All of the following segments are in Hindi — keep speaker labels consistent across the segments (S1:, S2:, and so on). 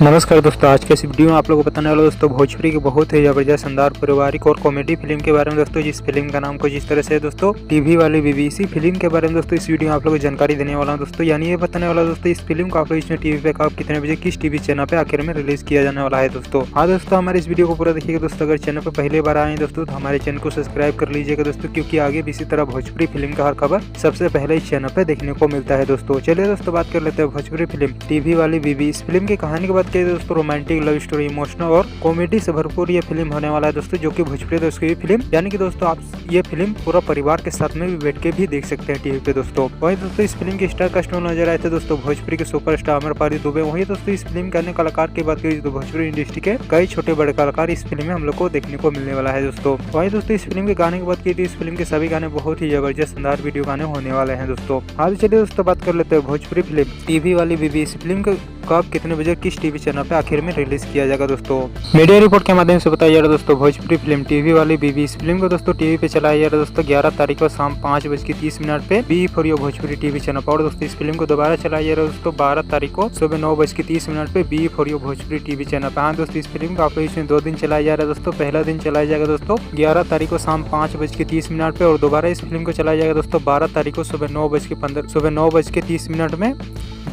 S1: नमस्कार दोस्तों, आज के इस वीडियो में आप लोगों को बताने वाला दोस्तों भोजपुरी की बहुत ही जबरदस्त शानदार पारिवारिक और कॉमेडी फिल्म के बारे में दोस्तों, जिस फिल्म का नाम कुछ इस तरह से है दोस्तों टीवी वाली बीबीसी फिल्म के बारे में दोस्तों इस वीडियो में आप लोगों को जानकारी देने वाला हूं दोस्तों। यानी ये बताने वाला दोस्तों इस फिल्म को आप लोग इसमें टीवी पे कब कितने बजे किस टीवी चैनल पे आखिर में रिलीज किया जाने वाला है दोस्तों। हाँ दोस्तों, हमारे इस वीडियो को पूरा देखिएगा दोस्तों। अगर चैनल पर पहले बार आए दोस्तों तो हमारे चैनल को सब्सक्राइब कर लीजिएगा दोस्तों, क्योंकि आगे भी इसी तरह भोजपुरी फिल्म का हर खबर सबसे पहले इस चैनल पे देखने को मिलता है दोस्तों। चलिए दोस्तों बात कर लेते हैं भोजपुरी फिल्म टीवी वाली बीबी। इस फिल्म की कहानी की बात करें दोस्तों, रोमांटिक लव स्टोरी, इमोशनल और कॉमेडी से भरपूर ये फिल्म होने वाला है दोस्तों, जो कि भोजपुरी दोस्तों ये फिल्म यानी कि दोस्तों आप ये फिल्म पूरा परिवार के साथ में भी बैठ के भी देख सकते हैं टीवी पे दोस्तों। वही दोस्तों इस फिल्म के स्टार कास्ट में नजर आए थे दोस्तों भोजपुरी के सुपरस्टार अमरपाली दुबे। वही दोस्तों इस फिल्म के अन्य कलाकार की बात करें तो भोजपुरी इंडस्ट्री के कई छोटे बड़े कलाकार इस फिल्म में हम लोग को देखने को मिलने वाला है दोस्तों। वही दोस्तों इस फिल्म के गाने की बात की तो इस फिल्म के सभी गाने बहुत ही जबरदस्त शानदार वीडियो गाने होने वाले हैं दोस्तों। आज चलिए दोस्तों बात कर लेते हैं भोजपुरी फिल्म टीवी वाली बीबी। इस फिल्म कब कितने बजे किस टीवी चैनल पे आखिर में रिलीज किया जाएगा दोस्तों। मीडिया रिपोर्ट के माध्यम से बताया जा रहा है दोस्तों भोजपुरी फिल्म टीवी वाली बीबी। इस फिल्म को दोस्तों टीवी पे चलाया जा रहा है दोस्तों 11 तारीख को शाम 5:30 पे B for you Bhojpuri TV channel पर। और दोस्तों इस फिल्म को दोबारा चलाया जा रहा है दोस्तों 12 तारीख को सुबह 9:30 पे B for you Bhojpuri TV channel पर। हाँ दोस्तों इस फिल्म को आप इसमें 2 दिन चलाया जा रहा है दोस्तों। पहला दिन चलाया जाएगा दोस्तों 11 तारीख को शाम 5:30 पे और दोबारा इस फिल्म को चलाया जाएगा दोस्तों 12 तारीख को सुबह 9:30 में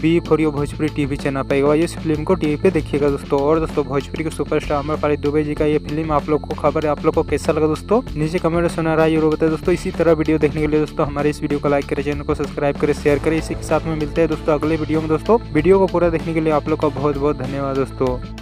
S1: B for you Bhojpuri TV channel पर। इस फिल्म को टीवी पे देखिएगा दोस्तों। और दोस्तों भोजपुरी के सुपरस्टार अमरपाली दुबे जी का ये फिल्म आप लोग को खबर है, आप लोग को कैसा लगा दोस्तों नीचे कमेंट में सुना रहा है जरूर बताए दोस्तों। इसी तरह वीडियो देखने के लिए दोस्तों हमारे इस वीडियो को लाइक करें, चैनल को सब्सक्राइब करें, शेयर करें। इसी के साथ में मिलते हैं दोस्तों अगले वीडियो में दोस्तों। वीडियो को पूरा देखने के लिए आप लोग का बहुत बहुत धन्यवाद दोस्तों।